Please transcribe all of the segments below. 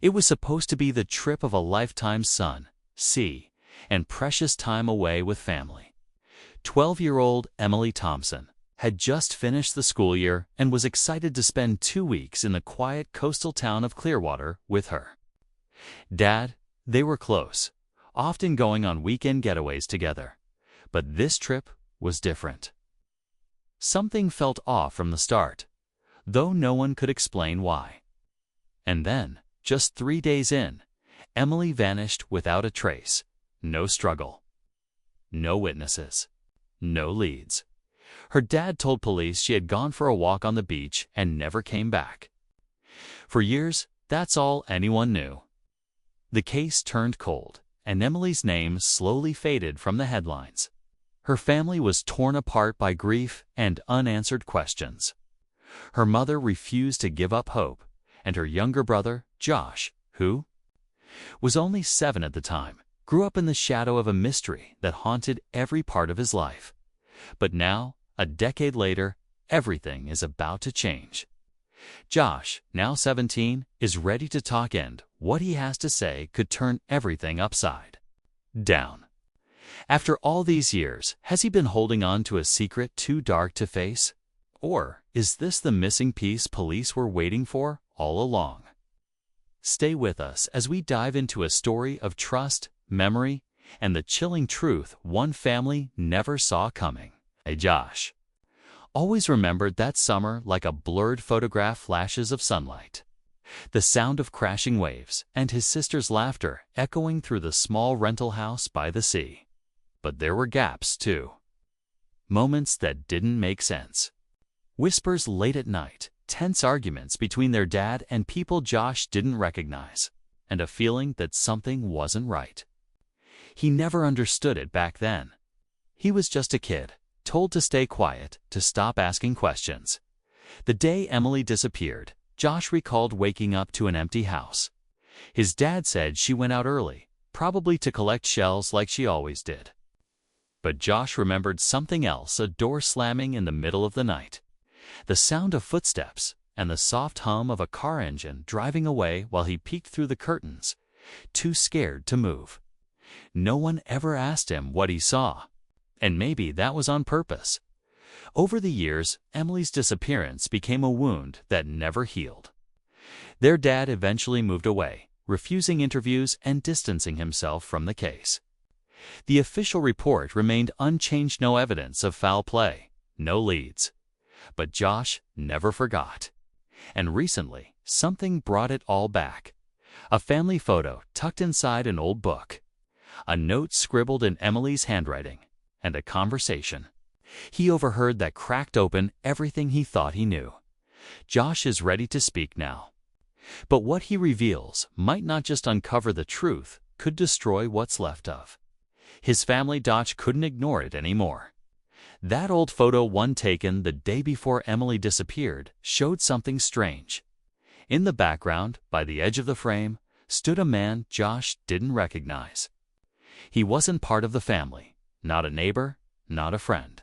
It was supposed to be the trip of a lifetime: sun, sea, and precious time away with family. 12-year-old Emily Thompson had just finished the school year and was excited to spend 2 weeks in the quiet coastal town of Clearwater with her dad. They were close, often going on weekend getaways together. But this trip was different. Something felt off from the start, though no one could explain why. And then, just 3 days in, Emily vanished without a trace. No struggle, no witnesses, no leads. Her dad told police she had gone for a walk on the beach and never came back. For years, that's all anyone knew. The case turned cold, and Emily's name slowly faded from the headlines. Her family was torn apart by grief and unanswered questions. Her mother refused to give up hope, and her younger brother, Josh, who was only 7 at the time, grew up in the shadow of a mystery that haunted every part of his life. But now, a decade later, everything is about to change. Josh, now 17, is ready to talk, and what he has to say could turn everything upside down. After all these years, has he been holding on to a secret too dark to face? Or is this the missing piece police were waiting for all along? Stay with us as we dive into a story of trust, memory, and the chilling truth one family never saw coming. Josh always remembered that summer like a blurred photograph: flashes of sunlight, the sound of crashing waves, and his sister's laughter echoing through the small rental house by the sea. But there were gaps, too. Moments that didn't make sense. Whispers late at night, tense arguments between their dad and people Josh didn't recognize, and a feeling that something wasn't right. He never understood it back then. He was just a kid, told to stay quiet, to stop asking questions. The day Emily disappeared, Josh recalled waking up to an empty house. His dad said she went out early, probably to collect shells like she always did. But Josh remembered something else: a door slamming in the middle of the night, the sound of footsteps, and the soft hum of a car engine driving away while he peeked through the curtains, too scared to move. No one ever asked him what he saw, and maybe that was on purpose. Over the years, Emily's disappearance became a wound that never healed. Their dad eventually moved away, refusing interviews and distancing himself from the case. The official report remained unchanged: no evidence of foul play, no leads. But Josh never forgot. And recently, something brought it all back. A family photo tucked inside an old book, a note scribbled in Emily's handwriting, and a conversation he overheard that cracked open everything he thought he knew. Josh is ready to speak now. But what he reveals might not just uncover the truth, could destroy what's left of his family. Josh couldn't ignore it anymore. That old photo, one taken the day before Emily disappeared, showed something strange. In the background, by the edge of the frame, stood a man Josh didn't recognize. He wasn't part of the family, not a neighbor, not a friend.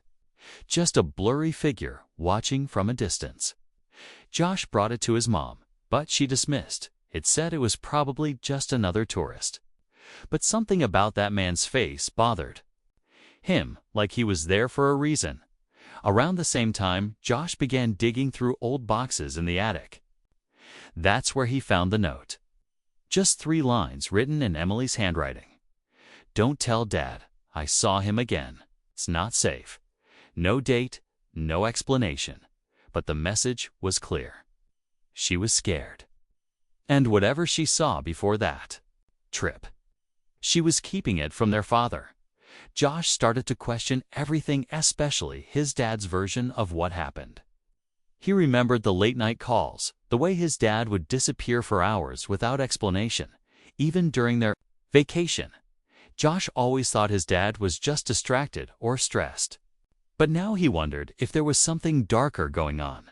Just a blurry figure watching from a distance. Josh brought it to his mom, but she dismissed. It said it was probably just another tourist. But something about that man's face bothered him, like he was there for a reason. Around the same time, Josh began digging through old boxes in the attic. That's where he found the note. Just 3 lines written in Emily's handwriting. "Don't tell Dad. I saw him again. It's not safe." No date, no explanation. But the message was clear. She was scared. And whatever she saw before that trip, she was keeping it from their father. Josh started to question everything, especially his dad's version of what happened. He remembered the late-night calls, the way his dad would disappear for hours without explanation, even during their vacation. Josh always thought his dad was just distracted or stressed. But now he wondered if there was something darker going on.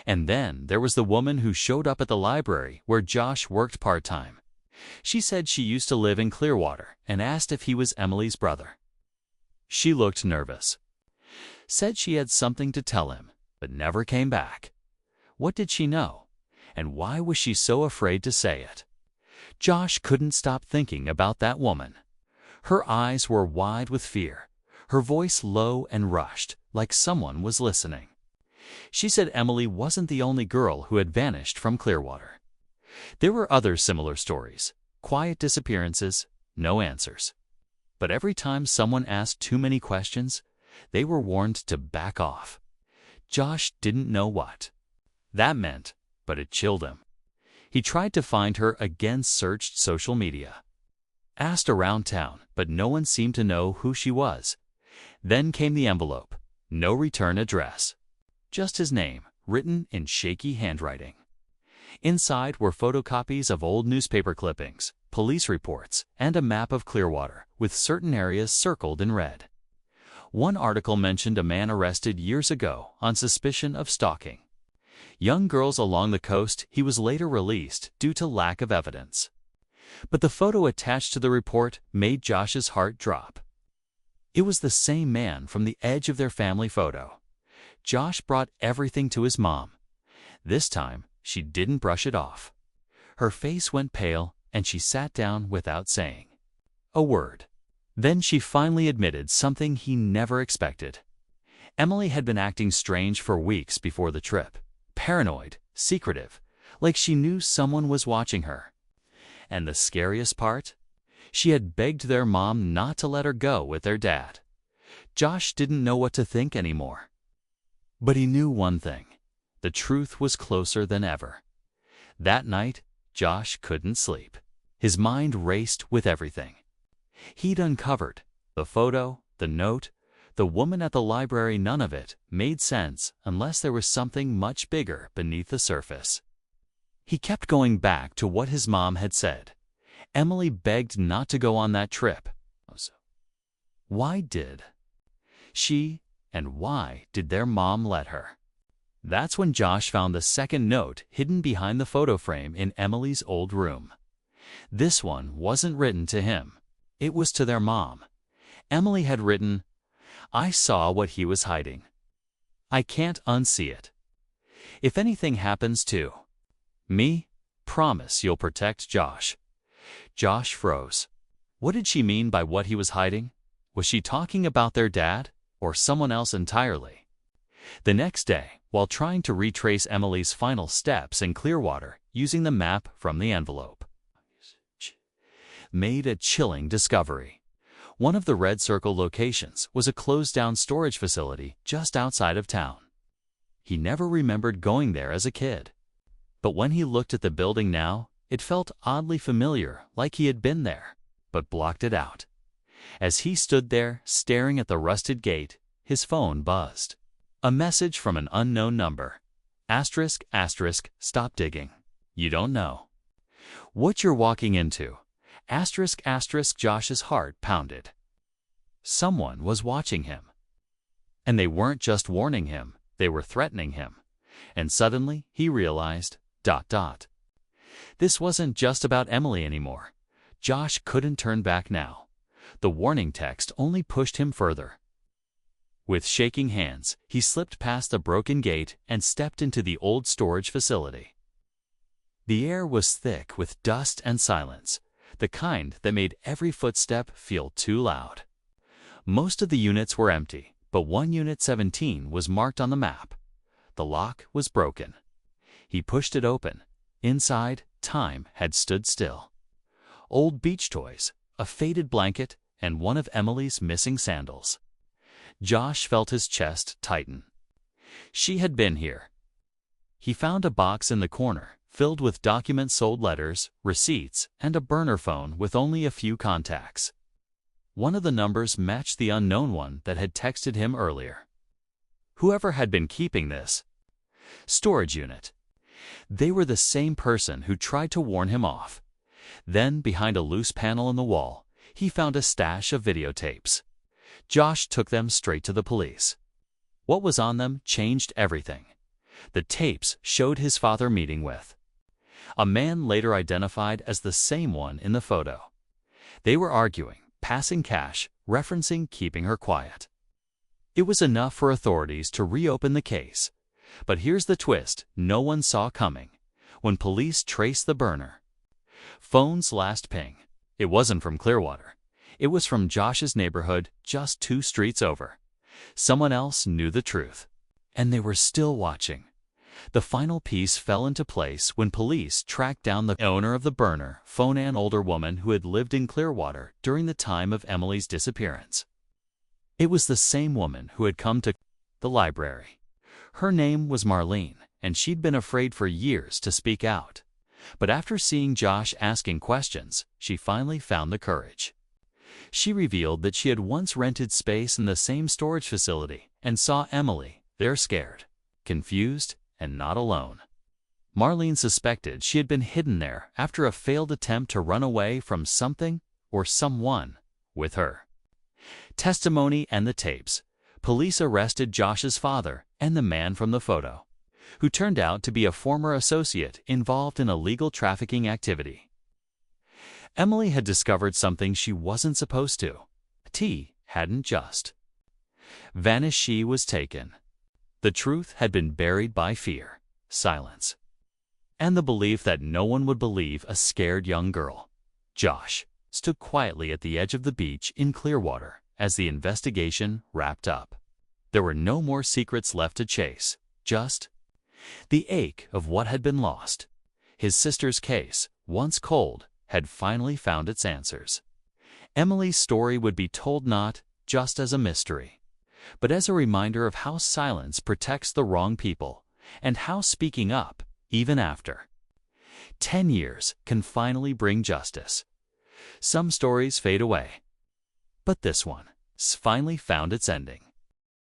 And then there was the woman who showed up at the library where Josh worked part-time. She said she used to live in Clearwater and asked if he was Emily's brother. She looked nervous. Said she had something to tell him, but never came back. What did she know? And why was she so afraid to say it? Josh couldn't stop thinking about that woman. Her eyes were wide with fear, her voice low and rushed, like someone was listening. She said Emily wasn't the only girl who had vanished from Clearwater. There were other similar stories, quiet disappearances, no answers. But every time someone asked too many questions, they were warned to back off. Josh didn't know what that meant, but it chilled him. He tried to find her again, searched social media, asked around town, but no one seemed to know who she was. Then came the envelope, no return address, just his name, written in shaky handwriting. Inside were photocopies of old newspaper clippings, police reports, and a map of Clearwater, with certain areas circled in red. One article mentioned a man arrested years ago on suspicion of stalking young girls along the coast. He was later released due to lack of evidence. But the photo attached to the report made Josh's heart drop. It was the same man from the edge of their family photo. Josh brought everything to his mom. This time, she didn't brush it off. Her face went pale, and she sat down without saying a word. Then she finally admitted something he never expected. Emily had been acting strange for weeks before the trip. Paranoid, secretive, like she knew someone was watching her. And the scariest part? She had begged their mom not to let her go with their dad. Josh didn't know what to think anymore. But he knew one thing. The truth was closer than ever. That night, Josh couldn't sleep. His mind raced with everything he'd uncovered. The photo, the note, the woman at the library. None of it made sense unless there was something much bigger beneath the surface. He kept going back to what his mom had said. Emily begged not to go on that trip. Why did she, and why did their mom let her? That's when Josh found the second note hidden behind the photo frame in Emily's old room. This one wasn't written to him. It was to their mom. Emily had written, "I saw what he was hiding. I can't unsee it. If anything happens to me, promise you'll protect Josh." Josh froze. What did she mean by what he was hiding? Was she talking about their dad, or someone else entirely? The next day, while trying to retrace Emily's final steps in Clearwater using the map from the envelope, made a chilling discovery. One of the red circle locations was a closed-down storage facility just outside of town. He never remembered going there as a kid. But when he looked at the building now, it felt oddly familiar, like he had been there, but blocked it out. As he stood there, staring at the rusted gate, his phone buzzed. A message from an unknown number. Asterisk, asterisk, stop digging. You don't know what you're walking into. Asterisk, asterisk, Josh's heart pounded. Someone was watching him. And they weren't just warning him, they were threatening him. And suddenly, he realized, ... This wasn't just about Emily anymore. Josh couldn't turn back now. The warning text only pushed him further. With shaking hands, he slipped past the broken gate and stepped into the old storage facility. The air was thick with dust and silence, the kind that made every footstep feel too loud. Most of the units were empty, but one Unit 17 was marked on the map. The lock was broken. He pushed it open. Inside, time had stood still. Old beach toys, a faded blanket, and one of Emily's missing sandals. Josh felt his chest tighten. She had been here. He found a box in the corner, filled with documents, sold letters, receipts, and a burner phone with only a few contacts. One of the numbers matched the unknown one that had texted him earlier. Whoever had been keeping this storage unit, they were the same person who tried to warn him off. Then, behind a loose panel in the wall, he found a stash of videotapes. Josh took them straight to the police. What was on them changed everything. The tapes showed his father meeting with a man later identified as the same one in the photo. They were arguing, passing cash, referencing keeping her quiet. It was enough for authorities to reopen the case. But here's the twist no one saw coming. When police traced the burner, Phone's last ping. It wasn't from Clearwater. It was from Josh's neighborhood just 2 streets over. Someone else knew the truth, and they were still watching. The final piece fell into place when police tracked down the owner of the burner phone, an older woman who had lived in Clearwater during the time of Emily's disappearance. It was the same woman who had come to the library. Her name was Marlene, and she'd been afraid for years to speak out. But after seeing Josh asking questions, she finally found the courage. She revealed that she had once rented space in the same storage facility and saw Emily there, scared, confused, and not alone. Marlene suspected she had been hidden there after a failed attempt to run away from something or someone with her. Testimony and the tapes. Police arrested Josh's father and the man from the photo, who turned out to be a former associate involved in illegal trafficking activity. Emily had discovered something she wasn't supposed to. T hadn't just vanished, she was taken. The truth had been buried by fear, silence, and the belief that no one would believe a scared young girl. Josh stood quietly at the edge of the beach in Clearwater as the investigation wrapped up. There were no more secrets left to chase, just the ache of what had been lost. His sister's case, once cold, had finally found its answers. Emily's story would be told not just as a mystery, but as a reminder of how silence protects the wrong people and how speaking up, even after 10 years, can finally bring justice. Some stories fade away, but this one finally found its ending.